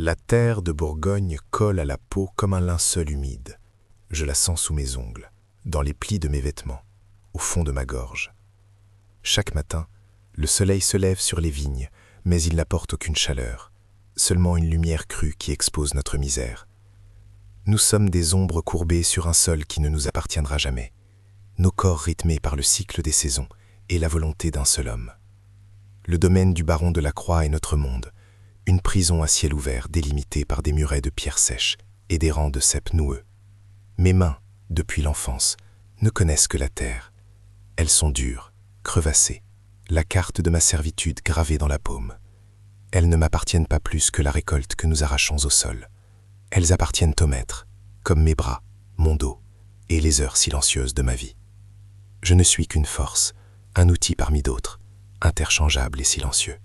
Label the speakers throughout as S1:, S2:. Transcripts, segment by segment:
S1: La terre de Bourgogne colle à la peau comme un linceul humide. Je la sens sous mes ongles, dans les plis de mes vêtements, au fond de ma gorge. Chaque matin, le soleil se lève sur les vignes, mais il n'apporte aucune chaleur, seulement une lumière crue qui expose notre misère. Nous sommes des ombres courbées sur un sol qui ne nous appartiendra jamais, nos corps rythmés par le cycle des saisons et la volonté d'un seul homme. Le domaine du baron de la Croix est notre monde, une prison à ciel ouvert délimitée par des murets de pierres sèches et des rangs de cèpes noueux. Mes mains, depuis l'enfance, ne connaissent que la terre. Elles sont dures, crevassées, la carte de ma servitude gravée dans la paume. Elles ne m'appartiennent pas plus que la récolte que nous arrachons au sol. Elles appartiennent au maître, comme mes bras, mon dos et les heures silencieuses de ma vie. Je ne suis qu'une force, un outil parmi d'autres, interchangeable et silencieux.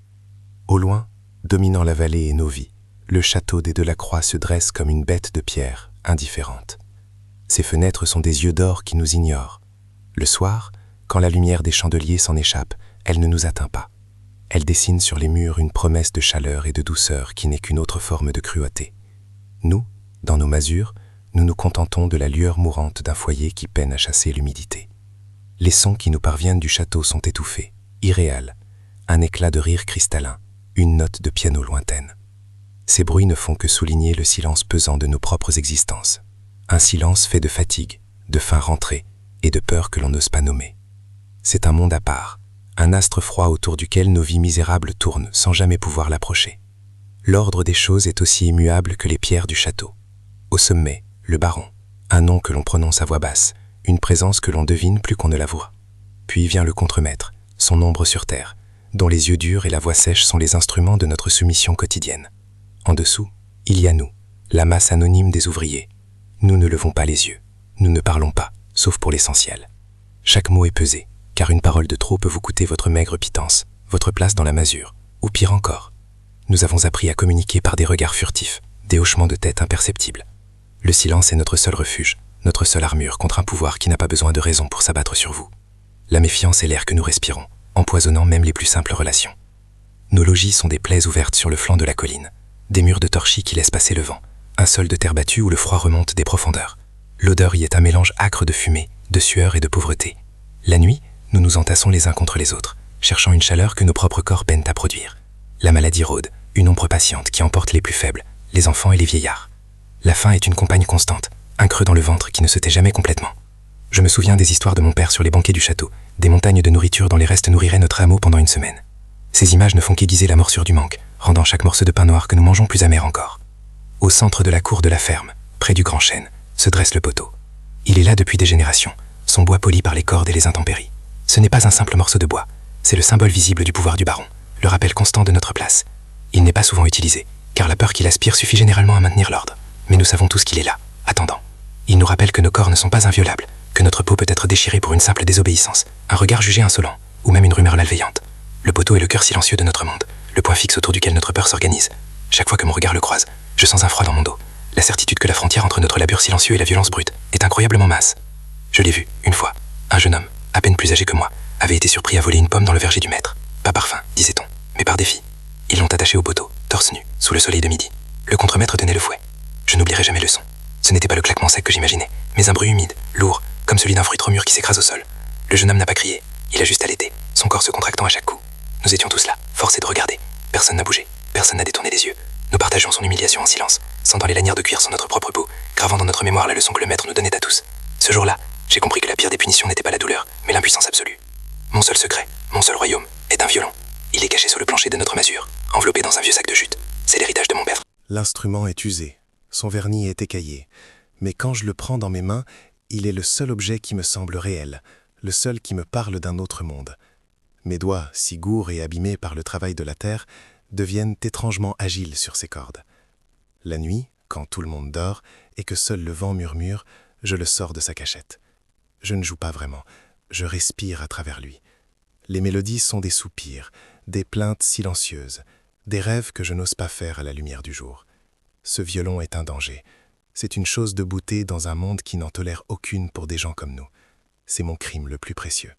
S1: Au loin, dominant la vallée et nos vies, le château des Delacroix se dresse comme une bête de pierre, indifférente. Ses fenêtres sont des yeux d'or qui nous ignorent. Le soir, quand la lumière des chandeliers s'en échappe, elle ne nous atteint pas. Elle dessine sur les murs une promesse de chaleur et de douceur qui n'est qu'une autre forme de cruauté. Nous, dans nos masures, nous nous contentons de la lueur mourante d'un foyer qui peine à chasser l'humidité. Les sons qui nous parviennent du château sont étouffés, irréels, un éclat de rire cristallin, une note de piano lointaine. Ces bruits ne font que souligner le silence pesant de nos propres existences. Un silence fait de fatigue, de faim rentrée et de peur que l'on n'ose pas nommer. C'est un monde à part, un astre froid autour duquel nos vies misérables tournent sans jamais pouvoir l'approcher. L'ordre des choses est aussi immuable que les pierres du château. Au sommet, le baron, un nom que l'on prononce à voix basse, une présence que l'on devine plus qu'on ne la voit. Puis vient le contremaître, son ombre sur terre, dont les yeux durs et la voix sèche sont les instruments de notre soumission quotidienne. En dessous, il y a nous, la masse anonyme des ouvriers. Nous ne levons pas les yeux, nous ne parlons pas, sauf pour l'essentiel. Chaque mot est pesé, car une parole de trop peut vous coûter votre maigre pitance, votre place dans la masure, ou pire encore. Nous avons appris à communiquer par des regards furtifs, des hochements de tête imperceptibles. Le silence est notre seul refuge, notre seule armure contre un pouvoir qui n'a pas besoin de raison pour s'abattre sur vous. La méfiance est l'air que nous respirons, empoisonnant même les plus simples relations. Nos logis sont des plaies ouvertes sur le flanc de la colline, des murs de torchis qui laissent passer le vent, un sol de terre battue où le froid remonte des profondeurs. L'odeur y est un mélange âcre de fumée, de sueur et de pauvreté. La nuit, nous nous entassons les uns contre les autres, cherchant une chaleur que nos propres corps peinent à produire. La maladie rôde, une ombre patiente qui emporte les plus faibles, les enfants et les vieillards. La faim est une compagne constante, un creux dans le ventre qui ne se tait jamais complètement. Je me souviens des histoires de mon père sur les banquets du château, des montagnes de nourriture dont les restes nourriraient notre hameau pendant une semaine. Ces images ne font qu'aiguiser la morsure du manque, rendant chaque morceau de pain noir que nous mangeons plus amer encore. Au centre de la cour de la ferme, près du grand chêne, se dresse le poteau. Il est là depuis des générations, son bois poli par les cordes et les intempéries. Ce n'est pas un simple morceau de bois, c'est le symbole visible du pouvoir du baron, le rappel constant de notre place. Il n'est pas souvent utilisé, car la peur qu'il aspire suffit généralement à maintenir l'ordre. Mais nous savons tous qu'il est là, attendant. Il nous rappelle que nos corps ne sont pas inviolables, que notre peau peut être déchirée pour une simple désobéissance, un regard jugé insolent, ou même une rumeur malveillante. Le poteau est le cœur silencieux de notre monde, le point fixe autour duquel notre peur s'organise. Chaque fois que mon regard le croise, je sens un froid dans mon dos, la certitude que la frontière entre notre labeur silencieux et la violence brute est incroyablement mince. Je l'ai vu, une fois, un jeune homme, à peine plus âgé que moi, avait été surpris à voler une pomme dans le verger du maître. Pas par faim, disait-on, mais par défi. Ils l'ont attaché au poteau, torse nu, sous le soleil de midi. Le contremaître tenait le fouet. Je n'oublierai jamais le son. Ce n'était pas le claquement sec que j'imaginais, mais un bruit humide, lourd, comme celui d'un fruit trop mûr qui s'écrase au sol. Le jeune homme n'a pas crié, il a juste allaité, son corps se contractant à chaque coup. Nous étions tous là, forcés de regarder. Personne n'a bougé, personne n'a détourné les yeux. Nous partagions son humiliation en silence, sentant les lanières de cuir sur notre propre peau, gravant dans notre mémoire la leçon que le maître nous donnait à tous. Ce jour-là, j'ai compris que la pire des punitions n'était pas la douleur, mais l'impuissance absolue. Mon seul secret, mon seul royaume, est un violon. Il est caché sous le plancher de notre masure, enveloppé dans un vieux sac de jute. C'est l'héritage de mon père. L'instrument est usé, son vernis est écaillé, mais quand je le prends dans mes mains, il est le seul objet qui me semble réel, le seul qui me parle d'un autre monde. Mes doigts, si gourds et abîmés par le travail de la terre, deviennent étrangement agiles sur ces cordes. La nuit, quand tout le monde dort et que seul le vent murmure, je le sors de sa cachette. Je ne joue pas vraiment, je respire à travers lui. Les mélodies sont des soupirs, des plaintes silencieuses, des rêves que je n'ose pas faire à la lumière du jour. Ce violon est un danger. C'est une chose de beauté dans un monde qui n'en tolère aucune pour des gens comme nous. C'est mon crime le plus précieux.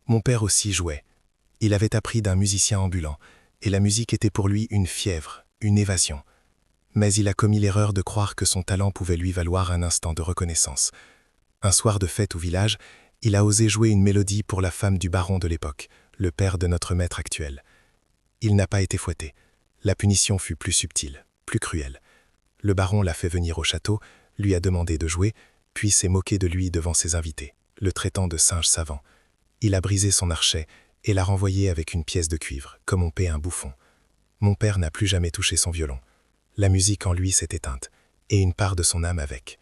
S1: Mon père aussi jouait. Il avait appris d'un musicien ambulant. et la musique était pour lui une fièvre, une évasion. Mais il a commis l'erreur de croire que son talent pouvait lui valoir un instant de reconnaissance. Un soir de fête au village, il a osé jouer une mélodie pour la femme du baron de l'époque, le père de notre maître actuel. Il n'a pas été fouetté. La punition fut plus subtile, plus cruelle. Le baron l'a fait venir au château, lui a demandé de jouer, puis s'est moqué de lui devant ses invités, le traitant de singe savant. Il a brisé son archet et l'a renvoyé avec une pièce de cuivre, comme on paie un bouffon. Mon père n'a plus jamais touché son violon. La musique en lui s'est éteinte, et une part de son âme avec.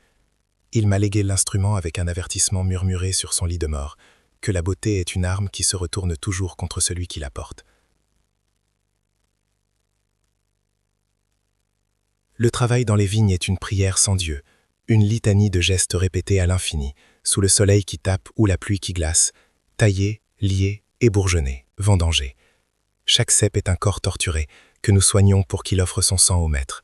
S1: Il m'a légué l'instrument avec un avertissement murmuré sur son lit de mort, que la beauté est une arme qui se retourne toujours contre celui qui la porte. Le travail dans les vignes est une prière sans Dieu, une litanie de gestes répétés à l'infini, sous le soleil qui tape ou la pluie qui glace, taillé, lié et bourgeonné, vendangé. Chaque cep est un corps torturé, que nous soignons pour qu'il offre son sang au maître.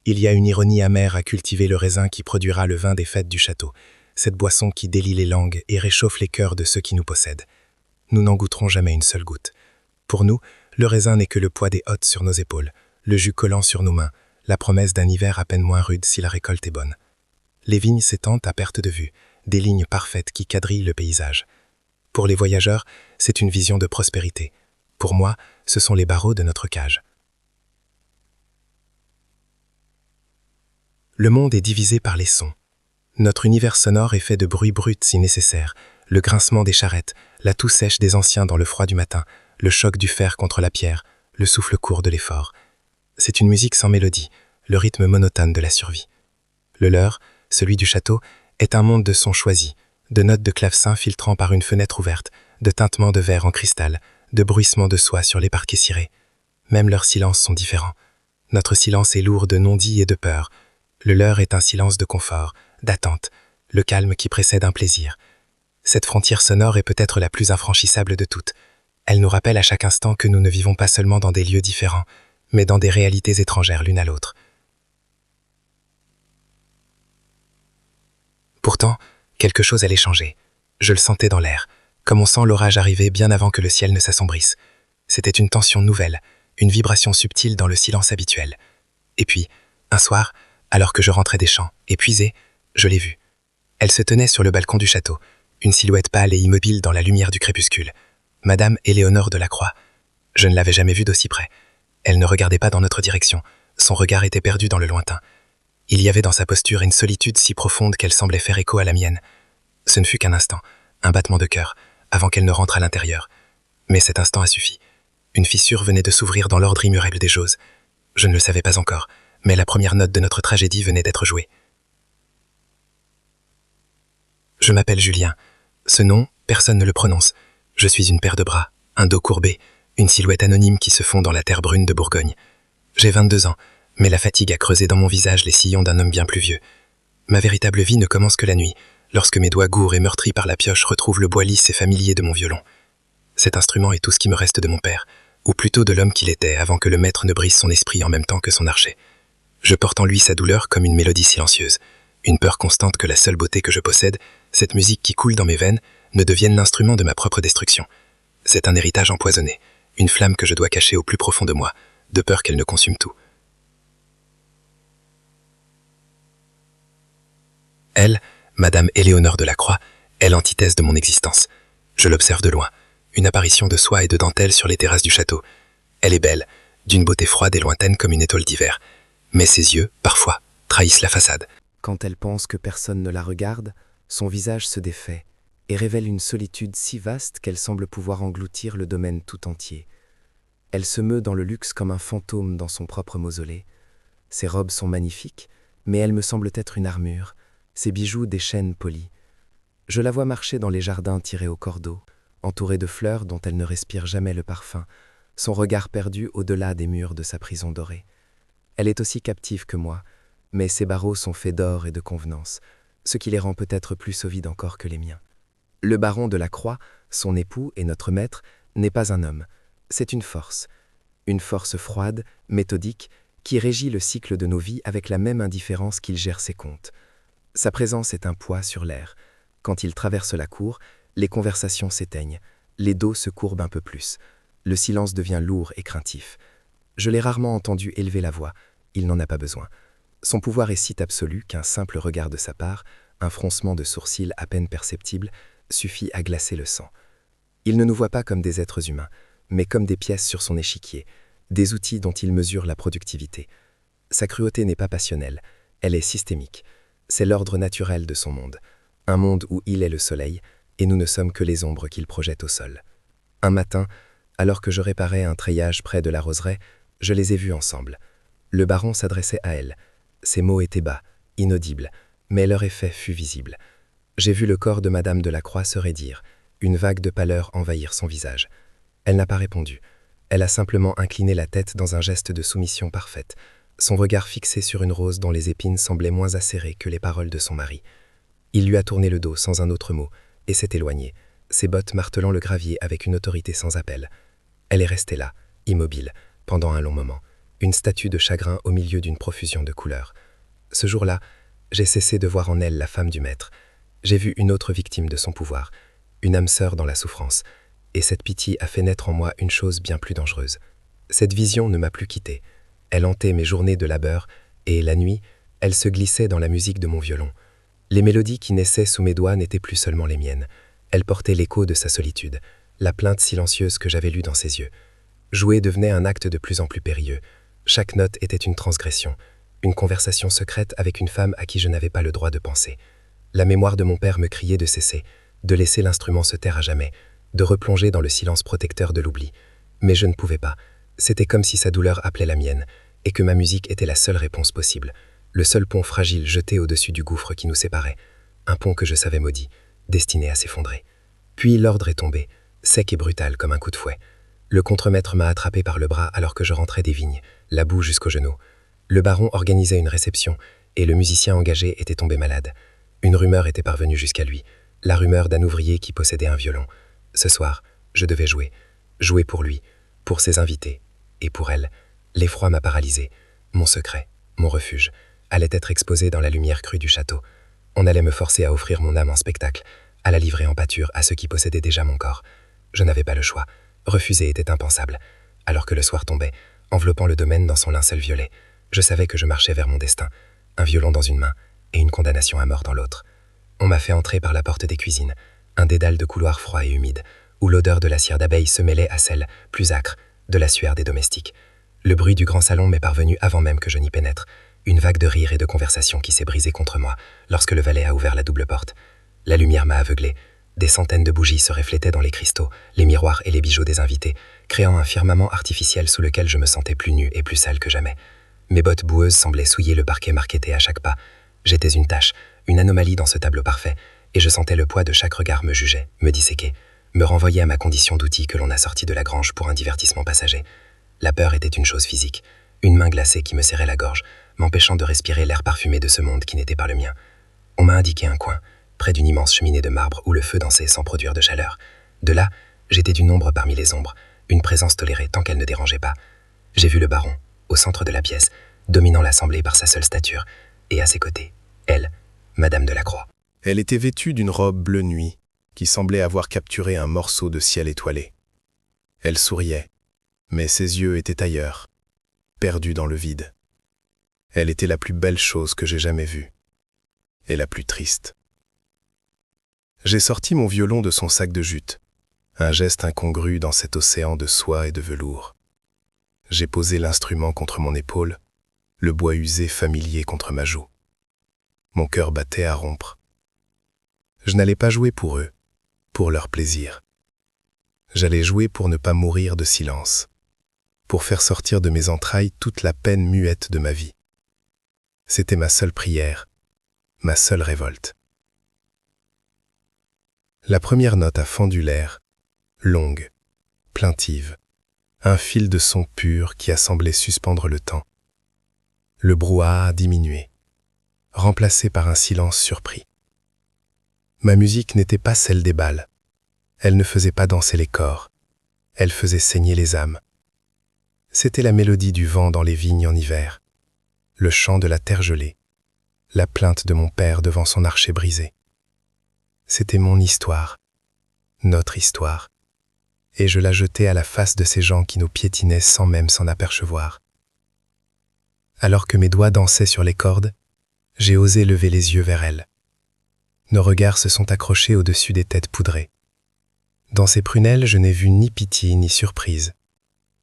S1: Il y a une ironie amère à cultiver le raisin qui produira le vin des fêtes du château, cette boisson qui délie les langues et réchauffe les cœurs de ceux qui nous possèdent. Nous n'en goûterons jamais une seule goutte. Pour nous, le raisin n'est que le poids des hôtes sur nos épaules, le jus collant sur nos mains, la promesse d'un hiver à peine moins rude si la récolte est bonne. Les vignes s'étendent à perte de vue, des lignes parfaites qui quadrillent le paysage. Pour les voyageurs, c'est une vision de prospérité. Pour moi, ce sont les barreaux de notre cage. Le monde est divisé par les sons. Notre univers sonore est fait de bruits bruts si nécessaire, le grincement des charrettes, la toux sèche des anciens dans le froid du matin, le choc du fer contre la pierre, le souffle court de l'effort. C'est une musique sans mélodie, le rythme monotone de la survie. Le leur, celui du château, est un monde de sons choisis, de notes de clavecin filtrant par une fenêtre ouverte, de tintements de verre en cristal, de bruissements de soie sur les parquets cirés. Même leurs silences sont différents. Notre silence est lourd de non-dits et de peur. Le leur est un silence de confort, d'attente, le calme qui précède un plaisir. Cette frontière sonore est peut-être la plus infranchissable de toutes. Elle nous rappelle à chaque instant que nous ne vivons pas seulement dans des lieux différents, mais dans des réalités étrangères l'une à l'autre. Pourtant, quelque chose allait changer. Je le sentais dans l'air, comme on sent l'orage arriver bien avant que le ciel ne s'assombrisse. C'était une tension nouvelle, une vibration subtile dans le silence habituel. Et puis, un soir, alors que je rentrais des champs, épuisé, je l'ai vue. Elle se tenait sur le balcon du château, une silhouette pâle et immobile dans la lumière du crépuscule. Madame Éléonore de la Croix. Je ne l'avais jamais vue d'aussi près. Elle ne regardait pas dans notre direction, son regard était perdu dans le lointain. Il y avait dans sa posture une solitude si profonde qu'elle semblait faire écho à la mienne. Ce ne fut qu'un instant, un battement de cœur, avant qu'elle ne rentre à l'intérieur. Mais cet instant a suffi. Une fissure venait de s'ouvrir dans l'ordre immuable des choses. Je ne le savais pas encore, mais la première note de notre tragédie venait d'être jouée. Je m'appelle Julien. Ce nom, personne ne le prononce. Je suis une paire de bras, un dos courbé, une silhouette anonyme qui se fond dans la terre brune de Bourgogne. J'ai 22 ans, mais la fatigue a creusé dans mon visage les sillons d'un homme bien plus vieux. Ma véritable vie ne commence que la nuit, lorsque mes doigts gourds et meurtris par la pioche retrouvent le bois lisse et familier de mon violon. Cet instrument est tout ce qui me reste de mon père, ou plutôt de l'homme qu'il était avant que le maître ne brise son esprit en même temps que son archet. Je porte en lui sa douleur comme une mélodie silencieuse, une peur constante que la seule beauté que je possède, cette musique qui coule dans mes veines, ne devienne l'instrument de ma propre destruction. C'est un héritage empoisonné, une flamme que je dois cacher au plus profond de moi, de peur qu'elle ne consume tout. Elle, Madame Éléonore de la Croix, est l'antithèse de mon existence. Je l'observe de loin, une apparition de soie et de dentelle sur les terrasses du château. Elle est belle, d'une beauté froide et lointaine comme une étoile d'hiver. Mais ses yeux, parfois, trahissent la façade.
S2: Quand elle pense que personne ne la regarde, son visage se défait et révèle une solitude si vaste qu'elle semble pouvoir engloutir le domaine tout entier. Elle se meut dans le luxe comme un fantôme dans son propre mausolée. Ses robes sont magnifiques, mais elle me semble être une armure, ses bijoux des chaînes polies. Je la vois marcher dans les jardins tirés au cordeau, entourée de fleurs dont elle ne respire jamais le parfum, son regard perdu au-delà des murs de sa prison dorée. Elle est aussi captive que moi, mais ses barreaux sont faits d'or et de convenance, ce qui les rend peut-être plus solides encore que les miens. Le baron de la Croix, son époux et notre maître, n'est pas un homme, c'est une force froide, méthodique, qui régit le cycle de nos vies avec la même indifférence qu'il gère ses comptes. Sa présence est un poids sur l'air. Quand il traverse la cour, les conversations s'éteignent, les dos se courbent un peu plus. Le silence devient lourd et craintif. Je l'ai rarement entendu élever la voix, il n'en a pas besoin. Son pouvoir est si absolu qu'un simple regard de sa part, un froncement de sourcils à peine perceptible, suffit à glacer le sang. Il ne nous voit pas comme des êtres humains, mais comme des pièces sur son échiquier, des outils dont il mesure la productivité. Sa cruauté n'est pas passionnelle, elle est systémique. C'est l'ordre naturel de son monde, un monde où il est le soleil, et nous ne sommes que les ombres qu'il projette au sol. Un matin, alors que je réparais un treillage près de la roseraie, je les ai vus ensemble. Le baron s'adressait à elle. Ses mots étaient bas, inaudibles, mais leur effet fut visible. J'ai vu le corps de Madame de la Croix se raidir, une vague de pâleur envahir son visage. Elle n'a pas répondu. Elle a simplement incliné la tête dans un geste de soumission parfaite, son regard fixé sur une rose dont les épines semblaient moins acérées que les paroles de son mari. Il lui a tourné le dos sans un autre mot et s'est éloigné, ses bottes martelant le gravier avec une autorité sans appel. Elle est restée là, immobile, pendant un long moment, une statue de chagrin au milieu d'une profusion de couleurs. Ce jour-là, j'ai cessé de voir en elle la femme du maître. J'ai vu une autre victime de son pouvoir, une âme sœur dans la souffrance, et cette pitié a fait naître en moi une chose bien plus dangereuse. Cette vision ne m'a plus quitté. Elle hantait mes journées de labeur, et la nuit, elle se glissait dans la musique de mon violon. Les mélodies qui naissaient sous mes doigts n'étaient plus seulement les miennes. Elles portaient l'écho de sa solitude, la plainte silencieuse que j'avais lue dans ses yeux. Jouer devenait un acte de plus en plus périlleux. Chaque note était une transgression, une conversation secrète avec une femme à qui je n'avais pas le droit de penser. La mémoire de mon père me criait de cesser, de laisser l'instrument se taire à jamais, de replonger dans le silence protecteur de l'oubli. Mais je ne pouvais pas. C'était comme si sa douleur appelait la mienne, et que ma musique était la seule réponse possible, le seul pont fragile jeté au-dessus du gouffre qui nous séparait, un pont que je savais maudit, destiné à s'effondrer. Puis l'ordre est tombé, sec et brutal comme un coup de fouet. Le contremaître m'a attrapé par le bras alors que je rentrais des vignes, la boue jusqu'aux genoux. Le baron organisait une réception, et le musicien engagé était tombé malade. Une rumeur était parvenue jusqu'à lui, la rumeur d'un ouvrier qui possédait un violon. Ce soir, je devais jouer pour lui, pour ses invités, et pour elle. L'effroi m'a paralysé. Mon secret, mon refuge, allait être exposé dans la lumière crue du château. On allait me forcer à offrir mon âme en spectacle, à la livrer en pâture à ceux qui possédaient déjà mon corps. Je n'avais pas le choix. Refuser était impensable. Alors que le soir tombait, enveloppant le domaine dans son linceul violet, je savais que je marchais vers mon destin, un violon dans une main et une condamnation à mort dans l'autre. On m'a fait entrer par la porte des cuisines, un dédale de couloirs froids et humides, où l'odeur de la cire d'abeille se mêlait à celle, plus âcre, de la sueur des domestiques. Le bruit du grand salon m'est parvenu avant même que je n'y pénètre, une vague de rires et de conversation qui s'est brisée contre moi lorsque le valet a ouvert la double porte. La lumière m'a aveuglé. Des centaines de bougies se reflétaient dans les cristaux, les miroirs et les bijoux des invités, créant un firmament artificiel sous lequel je me sentais plus nu et plus sale que jamais. Mes bottes boueuses semblaient souiller le parquet marquetté à chaque pas. J'étais une tache, une anomalie dans ce tableau parfait, et je sentais le poids de chaque regard me juger, me disséquer, me renvoyer à ma condition d'outil que l'on a sorti de la grange pour un divertissement passager. La peur était une chose physique, une main glacée qui me serrait la gorge, m'empêchant de respirer l'air parfumé de ce monde qui n'était pas le mien. On m'a indiqué un coin, près d'une immense cheminée de marbre où le feu dansait sans produire de chaleur. De là, j'étais d'une ombre parmi les ombres, une présence tolérée tant qu'elle ne dérangeait pas. J'ai vu le baron, au centre de la pièce, dominant l'assemblée par sa seule stature, et à ses côtés, elle, Madame de la Croix.
S1: Elle était vêtue d'une robe bleu nuit, qui semblait avoir capturé un morceau de ciel étoilé. Elle souriait, mais ses yeux étaient ailleurs, perdus dans le vide. Elle était la plus belle chose que j'ai jamais vue, et la plus triste. J'ai sorti mon violon de son sac de jute, un geste incongru dans cet océan de soie et de velours. J'ai posé l'instrument contre mon épaule, le bois usé familier contre ma joue. Mon cœur battait à rompre. Je n'allais pas jouer pour eux, pour leur plaisir. J'allais jouer pour ne pas mourir de silence, pour faire sortir de mes entrailles toute la peine muette de ma vie. C'était ma seule prière, ma seule révolte. La première note a fendu l'air, longue, plaintive, un fil de son pur qui a semblé suspendre le temps. Le brouhaha a diminué, remplacé par un silence surpris. Ma musique n'était pas celle des bals. Elle ne faisait pas danser les corps. Elle faisait saigner les âmes. C'était la mélodie du vent dans les vignes en hiver, le chant de la terre gelée, la plainte de mon père devant son archer brisé. C'était mon histoire, notre histoire,
S2: et je la jetai à la face de ces gens qui nous piétinaient sans même s'en apercevoir. Alors que mes doigts dansaient sur les cordes, j'ai osé lever les yeux vers elle. Nos regards se sont accrochés au-dessus des têtes poudrées. Dans ses prunelles, je n'ai vu ni pitié ni surprise,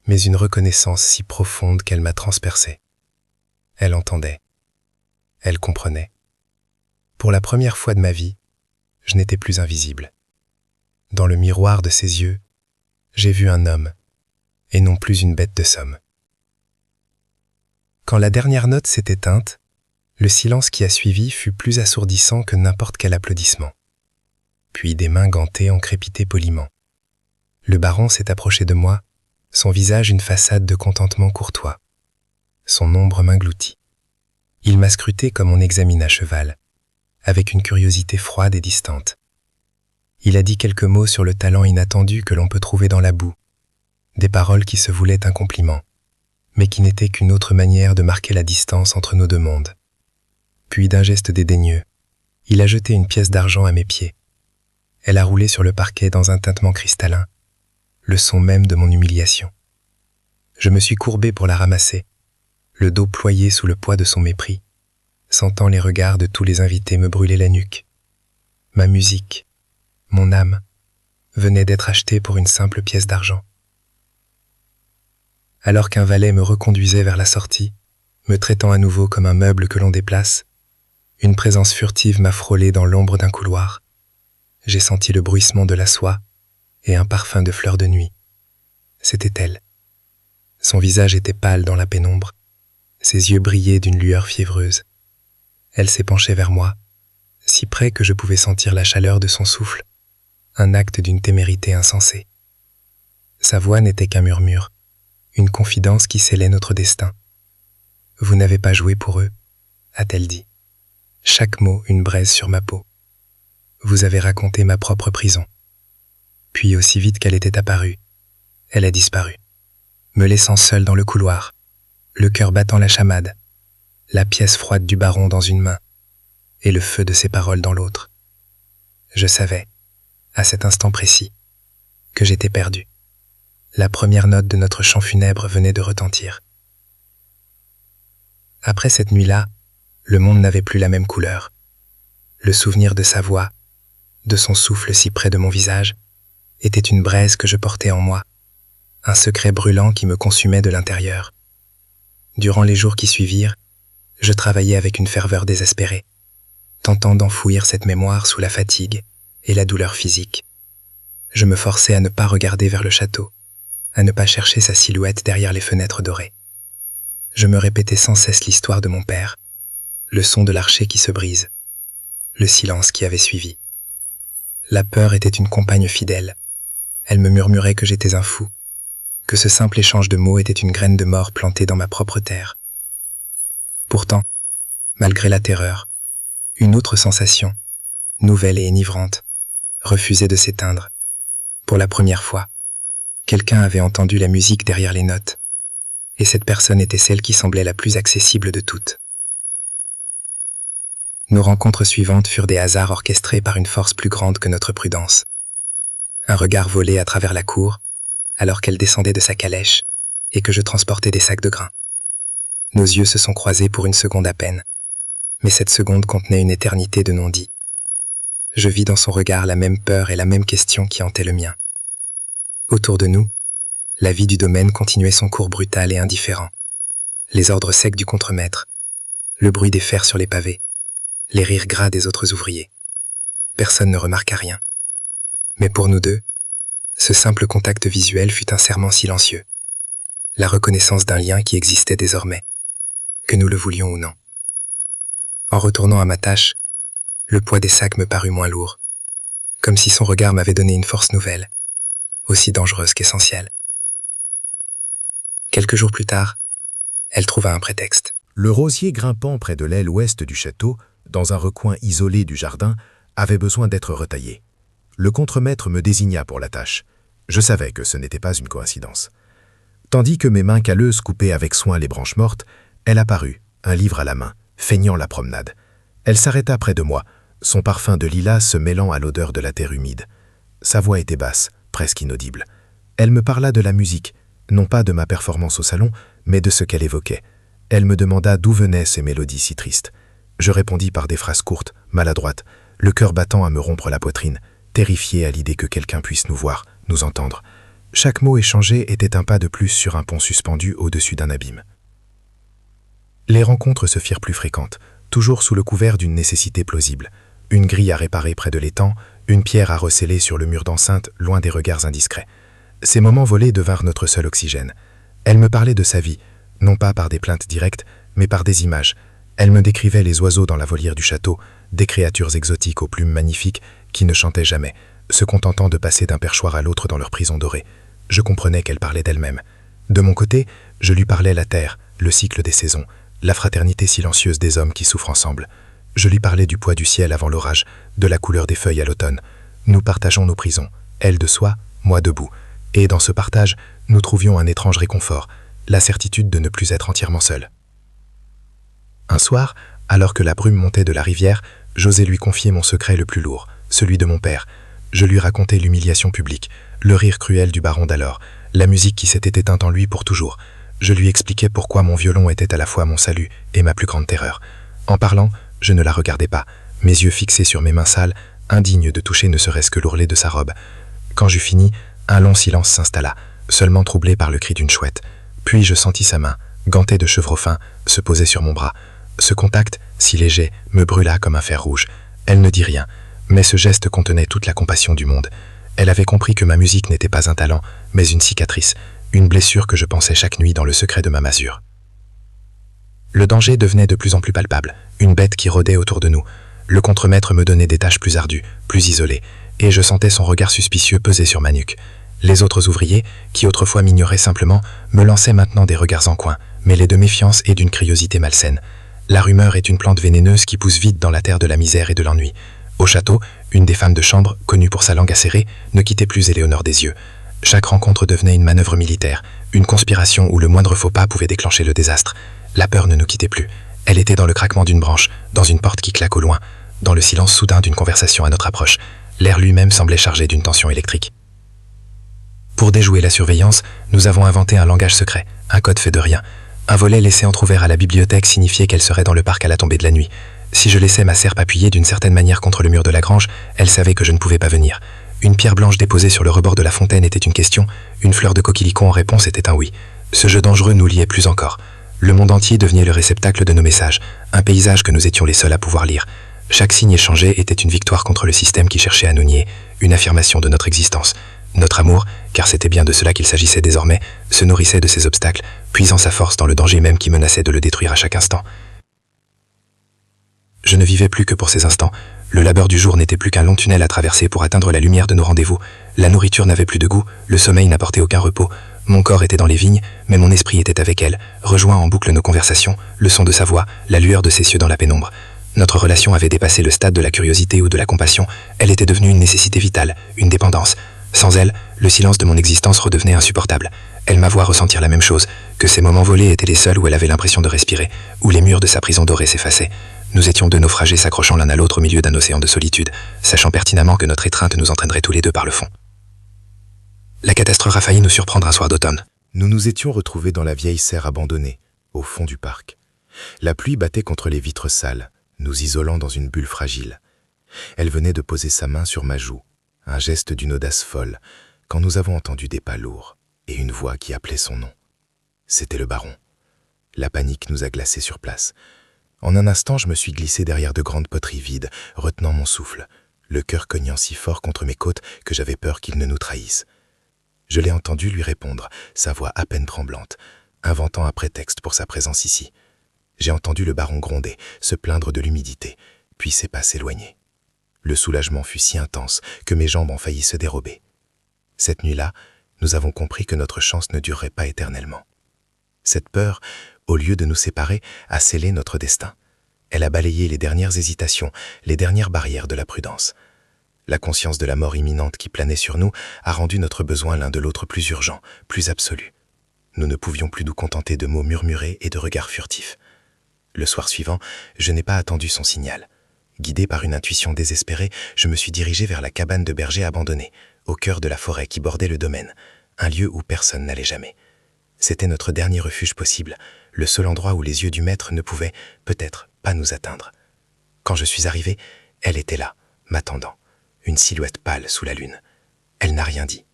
S2: mais une reconnaissance si profonde qu'elle m'a transpercé. Elle entendait. Elle comprenait. Pour la première fois de ma vie, je n'étais plus invisible. Dans le miroir de ses yeux, j'ai vu un homme, et non plus une bête de somme. Quand la dernière note s'est éteinte, le silence qui a suivi fut plus assourdissant que n'importe quel applaudissement. Puis des mains gantées ont crépité poliment. Le baron s'est approché de moi, son visage une façade de contentement courtois. Son ombre m'engloutit. Il m'a scruté comme on examine un cheval, avec une curiosité froide et distante. Il a dit quelques mots sur le talent inattendu que l'on peut trouver dans la boue, des paroles qui se voulaient un compliment, mais qui n'étaient qu'une autre manière de marquer la distance entre nos deux mondes. Puis d'un geste dédaigneux, il a jeté une pièce d'argent à mes pieds. Elle a roulé sur le parquet dans un tintement cristallin, le son même de mon humiliation. Je me suis courbé pour la ramasser, le dos ployé sous le poids de son mépris, sentant les regards de tous les invités me brûler la nuque. Ma musique, mon âme, venait d'être achetée pour une simple pièce d'argent. Alors qu'un valet me reconduisait vers la sortie, me traitant à nouveau comme un meuble que l'on déplace, une présence furtive m'a frôlé dans l'ombre d'un couloir. J'ai senti le bruissement de la soie et un parfum de fleurs de nuit. C'était elle. Son visage était pâle dans la pénombre, ses yeux brillaient d'une lueur fiévreuse. Elle s'est penchée vers moi, si près que je pouvais sentir la chaleur de son souffle, un acte d'une témérité insensée. Sa voix n'était qu'un murmure, une confidence qui scellait notre destin. « Vous n'avez pas joué pour eux » a-t-elle dit. Chaque mot une braise sur ma peau. Vous avez raconté ma propre prison. Puis aussi vite qu'elle était apparue, elle a disparu, me laissant seule dans le couloir, le cœur battant la chamade, la pièce froide du baron dans une main, et le feu de ses paroles dans l'autre. Je savais, à cet instant précis, que j'étais perdu. La première note de notre chant funèbre venait de retentir. Après cette nuit-là, le monde n'avait plus la même couleur. Le souvenir de sa voix, de son souffle si près de mon visage, était une braise que je portais en moi, un secret brûlant qui me consumait de l'intérieur. Durant les jours qui suivirent, je travaillais avec une ferveur désespérée, tentant d'enfouir cette mémoire sous la fatigue et la douleur physique. Je me forçais à ne pas regarder vers le château, à ne pas chercher sa silhouette derrière les fenêtres dorées. Je me répétais sans cesse l'histoire de mon père, le son de l'archer qui se brise, le silence qui avait suivi. La peur était une compagne fidèle. Elle me murmurait que j'étais un fou, que ce simple échange de mots était une graine de mort plantée dans ma propre terre. Pourtant, malgré la terreur, une autre sensation, nouvelle et enivrante, refusait de s'éteindre. Pour la première fois, quelqu'un avait entendu la musique derrière les notes, et cette personne était celle qui semblait la plus accessible de toutes. Nos rencontres suivantes furent des hasards orchestrés par une force plus grande que notre prudence. Un regard volé à travers la cour, alors qu'elle descendait de sa calèche, et que je transportais des sacs de grains. Nos yeux se sont croisés pour une seconde à peine, mais cette seconde contenait une éternité de non-dits. Je vis dans son regard la même peur et la même question qui hantaient le mien. Autour de nous, la vie du domaine continuait son cours brutal et indifférent. Les ordres secs du contremaître, le bruit des fers sur les pavés, les rires gras des autres ouvriers. Personne ne remarqua rien. Mais pour nous deux, ce simple contact visuel fut un serment silencieux, la reconnaissance d'un lien qui existait désormais, que nous le voulions ou non. En retournant à ma tâche, le poids des sacs me parut moins lourd, comme si son regard m'avait donné une force nouvelle, aussi dangereuse qu'essentielle. Quelques jours plus tard, elle trouva un prétexte.
S1: Le rosier grimpant près de l'aile ouest du château, dans un recoin isolé du jardin, avait besoin d'être retaillé. Le contremaître me désigna pour la tâche. Je savais que ce n'était pas une coïncidence. Tandis que mes mains calleuses coupaient avec soin les branches mortes, elle apparut, un livre à la main, feignant la promenade. Elle s'arrêta près de moi, son parfum de lilas se mêlant à l'odeur de la terre humide. Sa voix était basse, presque inaudible. Elle me parla de la musique, non pas de ma performance au salon, mais de ce qu'elle évoquait. Elle me demanda d'où venaient ces mélodies si tristes. Je répondis par des phrases courtes, maladroites, le cœur battant à me rompre la poitrine, terrifié à l'idée que quelqu'un puisse nous voir, nous entendre. Chaque mot échangé était un pas de plus sur un pont suspendu au-dessus d'un abîme. Les rencontres se firent plus fréquentes, toujours sous le couvert d'une nécessité plausible. Une grille à réparer près de l'étang, une pierre à recéler sur le mur d'enceinte, loin des regards indiscrets. Ces moments volés devinrent notre seul oxygène. Elle me parlait de sa vie, non pas par des plaintes directes, mais par des images. Elle me décrivait les oiseaux dans la volière du château, des créatures exotiques aux plumes magnifiques qui ne chantaient jamais, se contentant de passer d'un perchoir à l'autre dans leur prison dorée. Je comprenais qu'elle parlait d'elle-même. De mon côté, je lui parlais la terre, le cycle des saisons, la fraternité silencieuse des hommes qui souffrent ensemble. Je lui parlais du poids du ciel avant l'orage, de la couleur des feuilles à l'automne. Nous partageons nos prisons, elle de soi, moi debout. Et dans ce partage, nous trouvions un étrange réconfort, la certitude de ne plus être entièrement seuls. Un soir, alors que la brume montait de la rivière, j'osai lui confier mon secret le plus lourd, celui de mon père. Je lui racontai l'humiliation publique, le rire cruel du baron d'alors, la musique qui s'était éteinte en lui pour toujours. Je lui expliquai pourquoi mon violon était à la fois mon salut et ma plus grande terreur. En parlant, je ne la regardais pas, mes yeux fixés sur mes mains sales, indignes de toucher ne serait-ce que l'ourlet de sa robe. Quand j'eus fini, un long silence s'installa, seulement troublé par le cri d'une chouette. Puis je sentis sa main, gantée de chevreau fin, se poser sur mon bras. Ce contact, si léger, me brûla comme un fer rouge. Elle ne dit rien, mais ce geste contenait toute la compassion du monde. Elle avait compris que ma musique n'était pas un talent, mais une cicatrice, une blessure que je pensais chaque nuit dans le secret de ma masure. Le danger devenait de plus en plus palpable, une bête qui rôdait autour de nous. Le contremaître me donnait des tâches plus ardues, plus isolées, et je sentais son regard suspicieux peser sur ma nuque. Les autres ouvriers, qui autrefois m'ignoraient simplement, me lançaient maintenant des regards en coin, mêlés de méfiance et d'une curiosité malsaine. La rumeur est une plante vénéneuse qui pousse vite dans la terre de la misère et de l'ennui. Au château, une des femmes de chambre, connue pour sa langue acérée, ne quittait plus Éléonore des yeux. Chaque rencontre devenait une manœuvre militaire, une conspiration où le moindre faux pas pouvait déclencher le désastre. La peur ne nous quittait plus. Elle était dans le craquement d'une branche, dans une porte qui claque au loin, dans le silence soudain d'une conversation à notre approche. L'air lui-même semblait chargé d'une tension électrique. Pour déjouer la surveillance, nous avons inventé un langage secret, un code fait de rien. Un volet laissé entrouvert à la bibliothèque signifiait qu'elle serait dans le parc à la tombée de la nuit. Si je laissais ma serpe appuyée d'une certaine manière contre le mur de la grange, elle savait que je ne pouvais pas venir. Une pierre blanche déposée sur le rebord de la fontaine était une question, une fleur de coquelicot en réponse était un oui. Ce jeu dangereux nous liait plus encore. Le monde entier devenait le réceptacle de nos messages, un paysage que nous étions les seuls à pouvoir lire. Chaque signe échangé était une victoire contre le système qui cherchait à nous nier, une affirmation de notre existence. Notre amour, car c'était bien de cela qu'il s'agissait désormais, se nourrissait de ces obstacles, puisant sa force dans le danger même qui menaçait de le détruire à chaque instant. Je ne vivais plus que pour ces instants. Le labeur du jour n'était plus qu'un long tunnel à traverser pour atteindre la lumière de nos rendez-vous. La nourriture n'avait plus de goût, le sommeil n'apportait aucun repos. Mon corps était dans les vignes, mais mon esprit était avec elle, rejoint en boucle nos conversations, le son de sa voix, la lueur de ses yeux dans la pénombre. Notre relation avait dépassé le stade de la curiosité ou de la compassion. Elle était devenue une nécessité vitale, une dépendance. Sans elle, le silence de mon existence redevenait insupportable. Elle m'avoit ressentir la même chose, que ces moments volés étaient les seuls où elle avait l'impression de respirer, où les murs de sa prison dorée s'effaçaient. Nous étions deux naufragés s'accrochant l'un à l'autre au milieu d'un océan de solitude, sachant pertinemment que notre étreinte nous entraînerait tous les deux par le fond. La catastrophe a failli nous surprendre un soir d'automne. Nous nous étions retrouvés dans la vieille serre abandonnée, au fond du parc. La pluie battait contre les vitres sales, nous isolant dans une bulle fragile. Elle venait de poser sa main sur ma joue, un geste d'une audace folle, quand nous avons entendu des pas lourds et une voix qui appelait son nom. C'était le baron. La panique nous a glacés sur place. En un instant, je me suis glissé derrière de grandes poteries vides, retenant mon souffle, le cœur cognant si fort contre mes côtes que j'avais peur qu'il ne nous trahisse. Je l'ai entendu lui répondre, sa voix à peine tremblante, inventant un prétexte pour sa présence ici. J'ai entendu le baron gronder, se plaindre de l'humidité, puis ses pas s'éloigner. Le soulagement fut si intense que mes jambes ont failli se dérober. Cette nuit-là, nous avons compris que notre chance ne durerait pas éternellement. Cette peur, au lieu de nous séparer, a scellé notre destin. Elle a balayé les dernières hésitations, les dernières barrières de la prudence. La conscience de la mort imminente qui planait sur nous a rendu notre besoin l'un de l'autre plus urgent, plus absolu. Nous ne pouvions plus nous contenter de mots murmurés et de regards furtifs. Le soir suivant, je n'ai pas attendu son signal. Guidé par une intuition désespérée, je me suis dirigé vers la cabane de berger abandonnée, au cœur de la forêt qui bordait le domaine.
S2: un lieu où personne n'allait jamais. C'était notre dernier refuge possible, le seul endroit où les yeux du maître ne pouvaient, peut-être, pas nous atteindre. Quand je suis arrivé, elle était là, m'attendant, une silhouette pâle sous la lune. Elle n'a rien dit.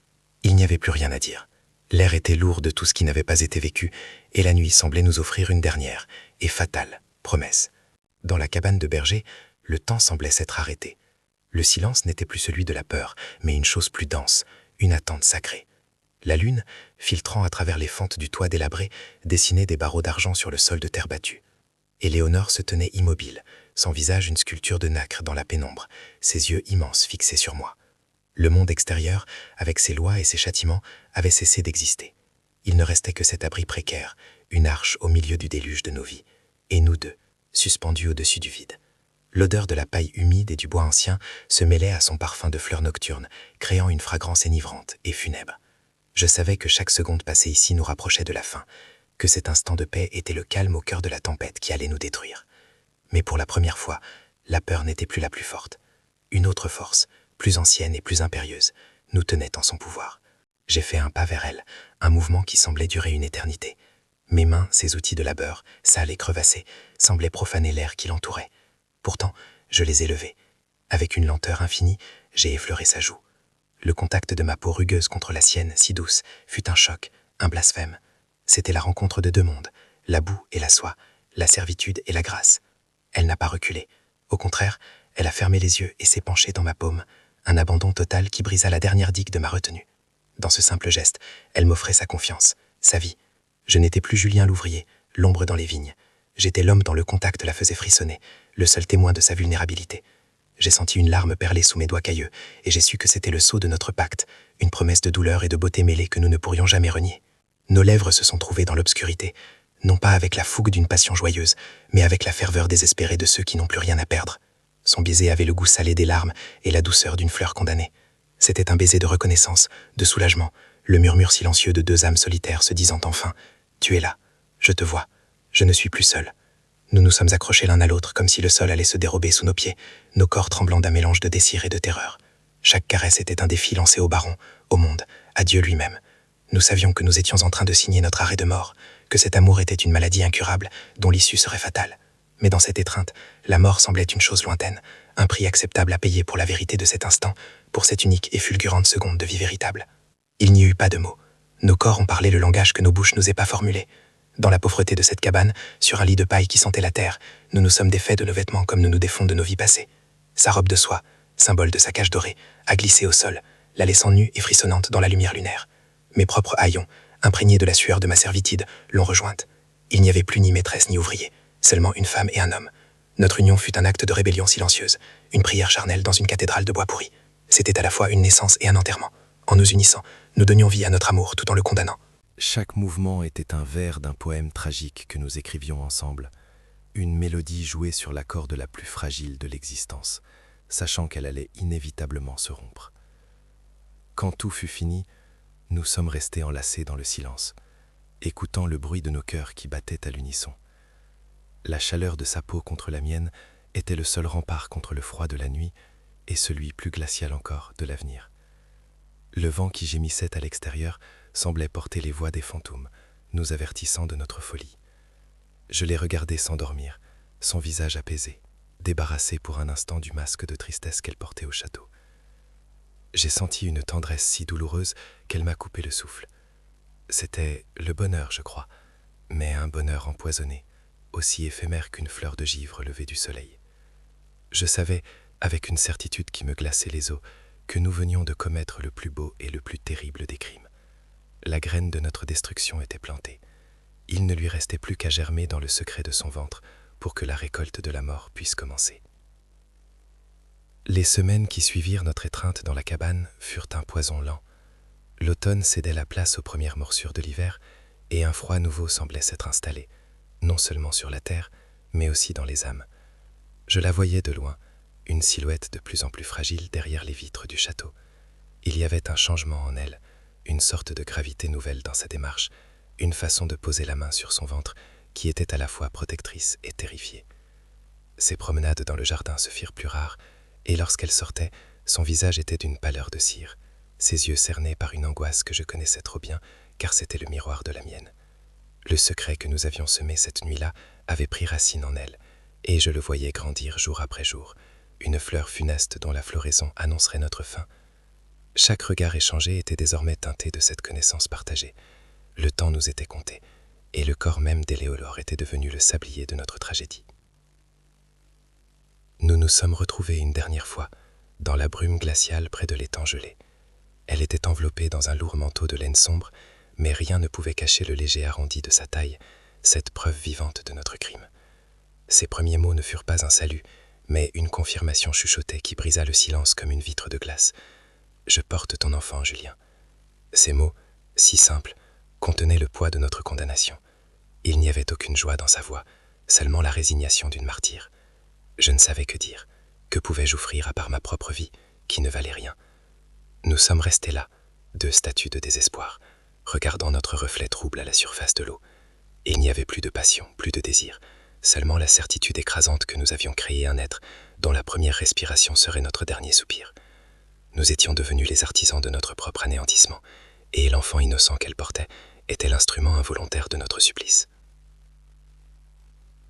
S2: Il n'y avait plus rien à dire. L'air était lourd de tout ce qui n'avait pas été vécu, et la nuit semblait nous offrir une dernière, et fatale, promesse. Dans la cabane de berger, le temps semblait s'être arrêté. Le silence n'était plus celui de la peur, mais une chose plus dense, une attente sacrée. La lune, filtrant à travers les fentes du toit délabré, dessinait des barreaux d'argent sur le sol de terre battue. Éléonore se tenait immobile, son visage une sculpture de nacre dans la pénombre, ses yeux immenses fixés sur moi. Le monde extérieur, avec ses lois et ses châtiments, avait cessé d'exister. Il ne restait que cet abri précaire, une arche au milieu du déluge de nos vies, et nous deux, suspendus au-dessus du vide. L'odeur de la paille humide et du bois ancien se mêlait à son parfum de fleurs nocturnes, créant une fragrance enivrante et funèbre. Je savais que chaque seconde passée ici nous rapprochait de la fin, que cet instant de paix était le calme au cœur de la tempête qui allait nous détruire. Mais pour la première fois, la peur n'était plus la plus forte. Une autre force, plus ancienne et plus impérieuse, nous tenait en son pouvoir. J'ai fait un pas vers elle, un mouvement qui semblait durer une éternité. Mes mains, ces outils de labeur, sales et crevassés, semblaient profaner l'air qui l'entourait. Pourtant, je les ai levés. Avec une lenteur infinie, j'ai effleuré sa joue. Le contact de ma peau rugueuse contre la sienne, si douce, fut un choc, un blasphème. C'était la rencontre de deux mondes, la boue et la soie, la servitude et la grâce. Elle n'a pas reculé. Au contraire, elle a fermé les yeux et s'est penchée dans ma paume, un abandon total qui brisa la dernière digue de ma retenue. Dans ce simple geste, elle m'offrait sa confiance, sa vie. Je n'étais plus Julien l'ouvrier, l'ombre dans les vignes. J'étais l'homme dont le contact la faisait frissonner, le seul témoin de sa vulnérabilité. J'ai senti une larme perler sous mes doigts cailleux, et j'ai su que c'était le sceau de notre pacte, une promesse de douleur et de beauté mêlée que nous ne pourrions jamais renier. Nos lèvres se sont trouvées dans l'obscurité, non pas avec la fougue d'une passion joyeuse, mais avec la ferveur désespérée de ceux qui n'ont plus rien à perdre. Son baiser avait le goût salé des larmes et la douceur d'une fleur condamnée. C'était un baiser de reconnaissance, de soulagement, le murmure silencieux de deux âmes solitaires se disant enfin « Tu es là, je te vois, je ne suis plus seul ». Nous nous sommes accrochés l'un à l'autre comme si le sol allait se dérober sous nos pieds, nos corps tremblant d'un mélange de désir et de terreur. Chaque caresse était un défi lancé au baron, au monde, à Dieu lui-même. Nous savions que nous étions en train de signer notre arrêt de mort, que cet amour était une maladie incurable dont l'issue serait fatale. Mais dans cette étreinte, la mort semblait une chose lointaine, un prix acceptable à payer pour la vérité de cet instant, pour cette unique et fulgurante seconde de vie véritable. Il n'y eut pas de mots. Nos corps ont parlé le langage que nos bouches n'osaient pas formuler. Dans la pauvreté de cette cabane, sur un lit de paille qui sentait la terre, nous nous sommes défaits de nos vêtements comme nous nous défons de nos vies passées. Sa robe de soie, symbole de sa cage dorée, a glissé au sol, la laissant nue et frissonnante dans la lumière lunaire. Mes propres haillons, imprégnés de la sueur de ma servitude, l'ont rejointe. Il n'y avait plus ni maîtresse ni ouvrier, seulement une femme et un homme. Notre union fut un acte de rébellion silencieuse, une prière charnelle dans une cathédrale de bois pourri. C'était à la fois une naissance et un enterrement. En nous unissant, nous donnions vie à notre amour tout en le condamnant.
S3: Chaque mouvement était un vers d'un poème tragique que nous écrivions ensemble, une mélodie jouée sur la corde la plus fragile de l'existence, sachant qu'elle allait inévitablement se rompre. Quand tout fut fini, nous sommes restés enlacés dans le silence, écoutant le bruit de nos cœurs qui battaient à l'unisson. La chaleur de sa peau contre la mienne était le seul rempart contre le froid de la nuit et celui plus glacial encore de l'avenir. Le vent qui gémissait à l'extérieur semblait porter les voix des fantômes, nous avertissant de notre folie. Je l'ai regardée s'endormir, son visage apaisé, débarrassé pour un instant du masque de tristesse qu'elle portait au château. J'ai senti une tendresse si douloureuse qu'elle m'a coupé le souffle. C'était le bonheur, je crois, mais un bonheur empoisonné, aussi éphémère qu'une fleur de givre levée du soleil. Je savais, avec une certitude qui me glaçait les os, que nous venions de commettre le plus beau et le plus terrible des crimes. La graine de notre destruction était plantée. Il ne lui restait plus qu'à germer dans le secret de son ventre pour que la récolte de la mort puisse commencer. Les semaines qui suivirent notre étreinte dans la cabane furent un poison lent. L'automne cédait la place aux premières morsures de l'hiver et un froid nouveau semblait s'être installé, non seulement sur la terre, mais aussi dans les âmes. Je la voyais de loin, une silhouette de plus en plus fragile derrière les vitres du château. Il y avait un changement en elle, une sorte de gravité nouvelle dans sa démarche, une façon de poser la main sur son ventre qui était à la fois protectrice et terrifiée. Ses promenades dans le jardin se firent plus rares, et lorsqu'elle sortait, son visage était d'une pâleur de cire. ses yeux cernés par une angoisse que je connaissais trop bien, car c'était le miroir de la mienne. Le secret que nous avions semé cette nuit-là avait pris racine en elle, et je le voyais grandir jour après jour, une fleur funeste dont la floraison annoncerait notre fin. Chaque regard échangé était désormais teinté de cette connaissance partagée. Le temps nous était compté, et le corps même d'Éléolore était devenu le sablier de notre tragédie. Nous nous sommes retrouvés une dernière fois, dans la brume glaciale près de l'étang gelé. Elle était enveloppée dans un lourd manteau de laine sombre, mais rien ne pouvait cacher le léger arrondi de sa taille, cette preuve vivante de notre crime. Ses premiers mots ne furent pas un salut, mais une confirmation chuchotée qui brisa le silence comme une vitre de glace. « Je porte ton enfant, Julien. » Ces mots, si simples, contenaient le poids de notre condamnation. Il n'y avait aucune joie dans sa voix, seulement la résignation d'une martyre. Je ne savais que dire. Que pouvais-je offrir à part ma propre vie, qui ne valait rien? Nous sommes restés là, deux statues de désespoir, regardant notre reflet trouble à la surface de l'eau. Il n'y avait plus de passion, plus de désir, seulement la certitude écrasante que nous avions créé un être dont la première respiration serait notre dernier soupir. Nous étions devenus les artisans de notre propre anéantissement, et l'enfant innocent qu'elle portait était l'instrument involontaire de notre supplice.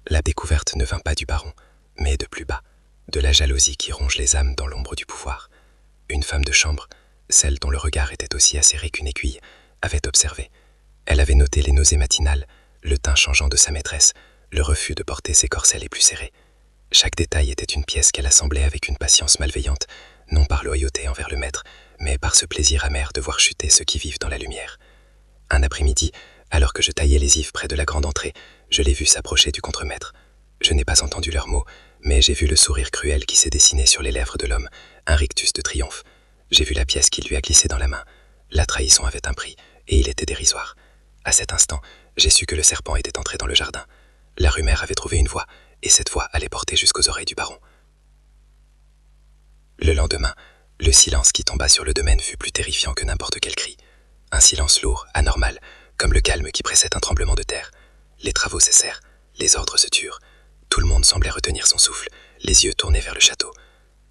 S3: La découverte ne vint pas du baron, mais de plus bas, de la jalousie qui ronge les âmes dans l'ombre du pouvoir. Une femme de chambre, celle dont le regard était aussi acéré qu'une aiguille, avait observé. Elle avait noté les nausées matinales, le teint changeant de sa maîtresse, le refus de porter ses corsets les plus serrés. Chaque détail était une pièce qu'elle assemblait avec une patience malveillante, non par loyauté envers le maître, mais par ce plaisir amer de voir chuter ceux qui vivent dans la lumière. Un après-midi, alors que je taillais les ifs près de la grande entrée, je l'ai vu s'approcher du contremaître. Je n'ai pas entendu leurs mots, mais j'ai vu le sourire cruel qui s'est dessiné sur les lèvres de l'homme, un rictus de triomphe. J'ai vu la pièce qu'il lui a glissée dans la main. La trahison avait un prix, et il était dérisoire. À cet instant, j'ai su que le serpent était entré dans le jardin. La rumeur avait trouvé une voie, et cette voie allait porter jusqu'aux oreilles du baron. Le lendemain, le silence qui tomba sur le domaine fut plus terrifiant que n'importe quel cri. Un silence lourd, anormal, comme le calme qui précède un tremblement de terre. Les travaux cessèrent, les ordres se turent. Tout le monde semblait retenir son souffle, les yeux tournés vers le château.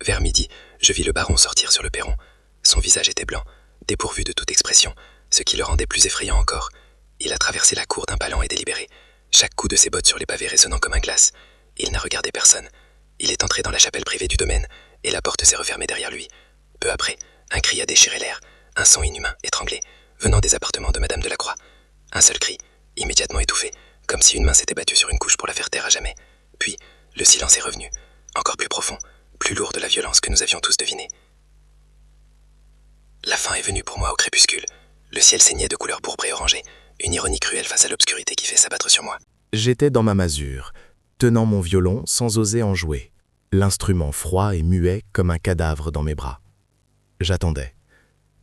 S3: Vers midi, je vis le baron sortir sur le perron. Son visage était blanc, dépourvu de toute expression, ce qui le rendait plus effrayant encore. Il a traversé la cour d'un pas lent et délibéré, chaque coup de ses bottes sur les pavés résonnant comme un glace. Il n'a regardé personne. Il est entré dans la chapelle privée du domaine, et la porte s'est refermée derrière lui. Peu après, un cri a déchiré l'air, un son inhumain, étranglé, venant des appartements de Madame de la Croix. Un seul cri, immédiatement étouffé, comme si une main s'était battue sur une couche pour la faire taire à jamais. Puis, le silence est revenu, encore plus profond, plus lourd de la violence que nous avions tous devinée. La fin est venue pour moi au crépuscule. Le ciel saignait de couleur pourpre et orangée, une ironie cruelle face à l'obscurité qui fait s'abattre sur moi.
S4: J'étais dans ma masure, tenant mon violon sans oser en jouer, l'instrument froid et muet comme un cadavre dans mes bras. J'attendais.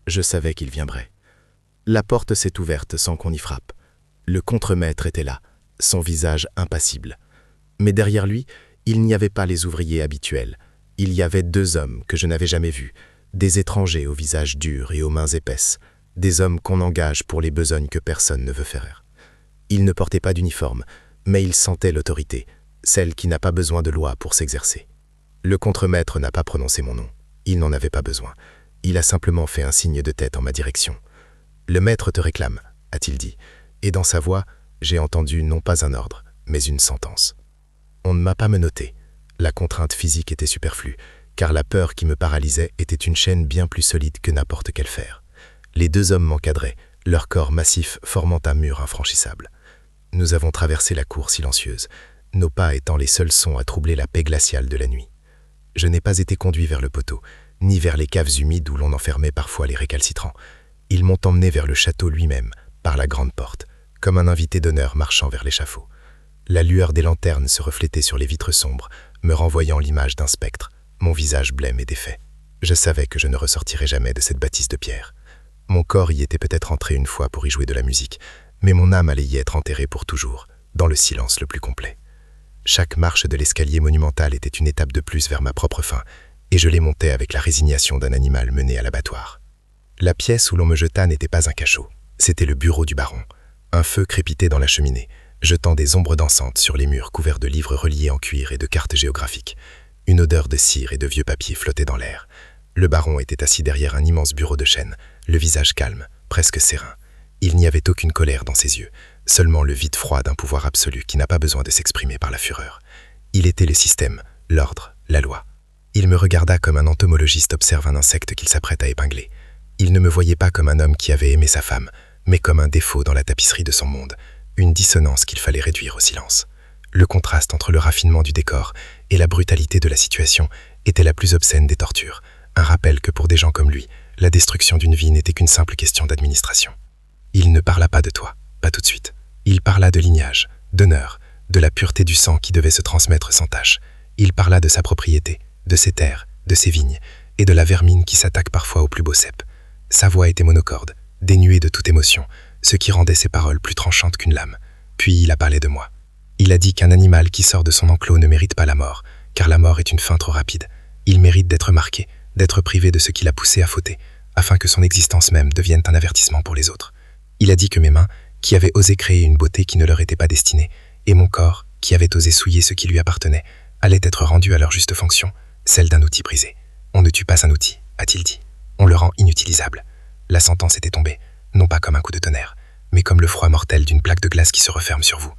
S4: Je savais qu'il viendrait. La porte s'est ouverte sans qu'on y frappe. Le contremaître était là, son visage impassible. Mais derrière lui, il n'y avait pas les ouvriers habituels. Il y avait deux hommes que je n'avais jamais vus, des étrangers au visage dur et aux mains épaisses, des hommes qu'on engage pour les besognes que personne ne veut faire. Ils ne portaient pas d'uniforme, mais ils sentaient l'autorité, celle qui n'a pas besoin de loi pour s'exercer. Le contremaître n'a pas prononcé mon nom. Il n'en avait pas besoin. Il a simplement fait un signe de tête en ma direction. « Le maître te réclame », a-t-il dit, et dans sa voix, j'ai entendu non pas un ordre, mais une sentence. On ne m'a pas menotté. La contrainte physique était superflue, car la peur qui me paralysait était une chaîne bien plus solide que n'importe quel fer. Les deux hommes m'encadraient, leur corps massif formant un mur infranchissable. Nous avons traversé la cour silencieuse, nos pas étant les seuls sons à troubler la paix glaciale de la nuit. Je n'ai pas été conduit vers le poteau, ni vers les caves humides où l'on enfermait parfois les récalcitrants. Ils m'ont emmené vers le château lui-même, par la grande porte, comme un invité d'honneur marchant vers l'échafaud. La lueur des lanternes se reflétait sur les vitres sombres, me renvoyant l'image d'un spectre, mon visage blême et défait. Je savais que je ne ressortirais jamais de cette bâtisse de pierre. Mon corps y était peut-être entré une fois pour y jouer de la musique, mais mon âme allait y être enterrée pour toujours, dans le silence le plus complet. Chaque marche de l'escalier monumental était une étape de plus vers ma propre fin, et je les montais avec la résignation d'un animal mené à l'abattoir. La pièce où l'on me jeta n'était pas un cachot, c'était le bureau du baron. Un feu crépitait dans la cheminée, jetant des ombres dansantes sur les murs couverts de livres reliés en cuir et de cartes géographiques. Une odeur de cire et de vieux papier flottait dans l'air. Le baron était assis derrière un immense bureau de chêne, le visage calme, presque serein. Il n'y avait aucune colère dans ses yeux, seulement le vide froid d'un pouvoir absolu qui n'a pas besoin de s'exprimer par la fureur. Il était le système, l'ordre, la loi. Il me regarda comme un entomologiste observe un insecte qu'il s'apprête à épingler. Il ne me voyait pas comme un homme qui avait aimé sa femme, mais comme un défaut dans la tapisserie de son monde, une dissonance qu'il fallait réduire au silence. Le contraste entre le raffinement du décor et la brutalité de la situation était la plus obscène des tortures, un rappel que pour des gens comme lui, la destruction d'une vie n'était qu'une simple question d'administration. Il ne parla pas de toi, pas tout de suite. Il parla de lignage, d'honneur, de la pureté du sang qui devait se transmettre sans tache. Il parla de sa propriété, de ses terres, de ses vignes, et de la vermine qui s'attaque parfois au plus beau cep. Sa voix était monocorde, dénuée de toute émotion, ce qui rendait ses paroles plus tranchantes qu'une lame. Puis il a parlé de moi. Il a dit qu'un animal qui sort de son enclos ne mérite pas la mort, car la mort est une fin trop rapide. Il mérite d'être marqué, d'être privé de ce qui l'a poussé à fauter, afin que son existence même devienne un avertissement pour les autres. Il a dit que mes mains, qui avaient osé créer une beauté qui ne leur était pas destinée, et mon corps, qui avait osé souiller ce qui lui appartenait, allaient être rendus à leur juste fonction, celle d'un outil brisé. On ne tue pas un outil, a-t-il dit. On le rend inutilisable. La sentence était tombée, non pas comme un coup de tonnerre, mais comme le froid mortel d'une plaque de glace qui se referme sur vous.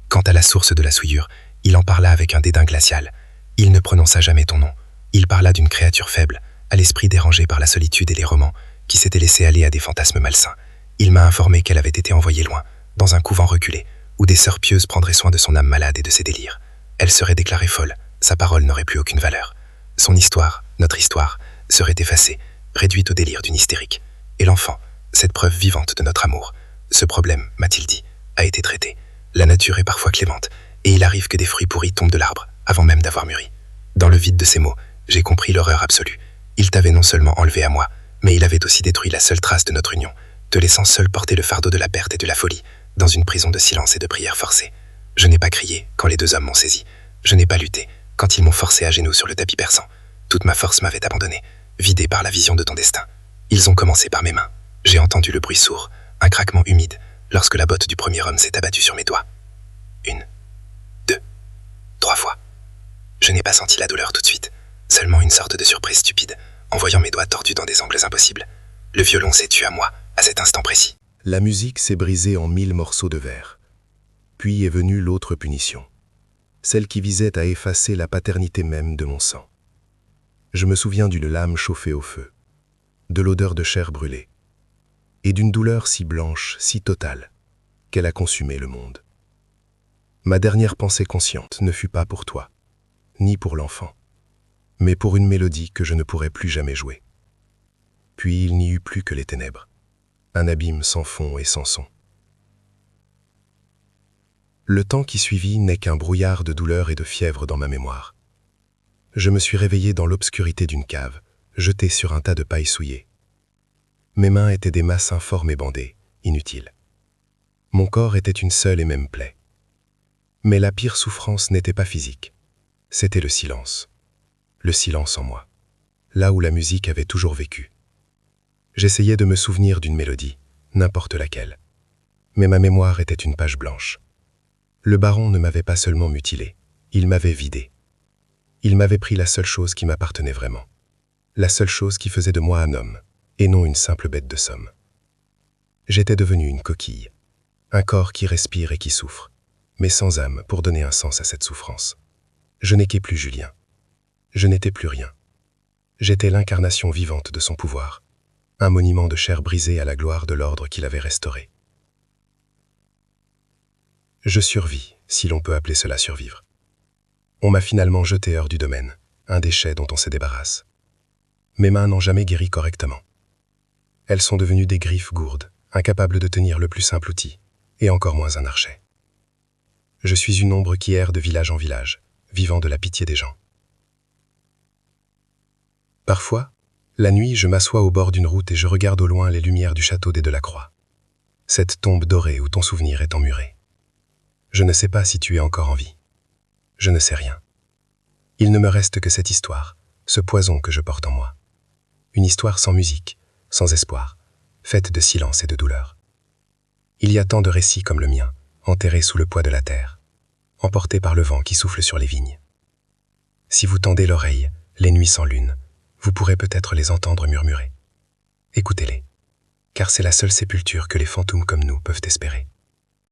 S4: Quant à la source de la souillure, il en parla avec un dédain glacial. Il ne prononça jamais ton nom. Il parla d'une créature faible, à l'esprit dérangé par la solitude et les romans, qui s'était laissé aller à des fantasmes malsains. Il m'a informé qu'elle avait été envoyée loin, dans un couvent reculé, où des sœurs pieuses prendraient soin de son âme malade et de ses délires. Elle serait déclarée folle, sa parole n'aurait plus aucune valeur. Son histoire, notre histoire, serait effacée, réduite au délire d'une hystérique. Et l'enfant, cette preuve vivante de notre amour, ce problème, m'a-t-il dit, a été traité. La nature est parfois clémente, et il arrive que des fruits pourris tombent de l'arbre, avant même d'avoir mûri. Dans le vide de ces mots, j'ai compris l'horreur absolue. Il t'avait non seulement enlevé à moi, mais il avait aussi détruit la seule trace de notre union, te laissant seul porter le fardeau de la perte et de la folie, dans une prison de silence et de prière forcée. Je n'ai pas crié quand les deux hommes m'ont saisi. Je n'ai pas lutté quand ils m'ont forcé à genoux sur le tapis persan. Toute ma force m'avait abandonné, vidée par la vision de ton destin. Ils ont commencé par mes mains. J'ai entendu le bruit sourd, un craquement humide, lorsque la botte du premier homme s'est abattue sur mes doigts. 1, 2, 3 fois. Je n'ai pas senti la douleur tout de suite, seulement une sorte de surprise stupide, en voyant mes doigts tordus dans des angles impossibles. Le violon s'est tué à moi, à cet instant précis.
S1: La musique s'est brisée en 1000 morceaux de verre. Puis est venue l'autre punition, celle qui visait à effacer la paternité même de mon sang. Je me souviens d'une lame chauffée au feu, de l'odeur de chair brûlée, et d'une douleur si blanche, si totale, qu'elle a consumé le monde. Ma dernière pensée consciente ne fut pas pour toi, ni pour l'enfant, mais pour une mélodie que je ne pourrais plus jamais jouer. Puis il n'y eut plus que les ténèbres, un abîme sans fond et sans son. Le temps qui suivit n'est qu'un brouillard de douleur et de fièvre dans ma mémoire. Je me suis réveillé dans l'obscurité d'une cave, jeté sur un tas de paille souillée. Mes mains étaient des masses informes et bandées, inutiles. Mon corps était une seule et même plaie. Mais la pire souffrance n'était pas physique, c'était le silence en moi, là où la musique avait toujours vécu. J'essayais de me souvenir d'une mélodie, n'importe laquelle. Mais ma mémoire était une page blanche. Le baron ne m'avait pas seulement mutilé, il m'avait vidé. Il m'avait pris la seule chose qui m'appartenait vraiment. La seule chose qui faisait de moi un homme, et non une simple bête de somme. J'étais devenu une coquille, un corps qui respire et qui souffre, mais sans âme pour donner un sens à cette souffrance. Je n'étais plus Julien. Je n'étais plus rien. J'étais l'incarnation vivante de son pouvoir, un monument de chair brisée à la gloire de l'ordre qu'il avait restauré. Je survis, si l'on peut appeler cela survivre. On m'a finalement jeté hors du domaine, un déchet dont on se débarrasse. Mes mains n'ont jamais guéri correctement. Elles sont devenues des griffes gourdes, incapables de tenir le plus simple outil, et encore moins un archet. Je suis une ombre qui erre de village en village, vivant de la pitié des gens. Parfois, la nuit, je m'assois au bord d'une route et je regarde au loin les lumières du château des Delacroix. Cette tombe dorée où ton souvenir est emmuré. Je ne sais pas si tu es encore en vie. Je ne sais rien. Il ne me reste que cette histoire, ce poison que je porte en moi. Une histoire sans musique, sans espoir, faite de silence et de douleur. Il y a tant de récits comme le mien, enterrés sous le poids de la terre, emportés par le vent qui souffle sur les vignes. Si vous tendez l'oreille, les nuits sans lune,
S5: vous pourrez peut-être les entendre murmurer. Écoutez-les, car c'est la seule sépulture que les fantômes comme nous peuvent espérer.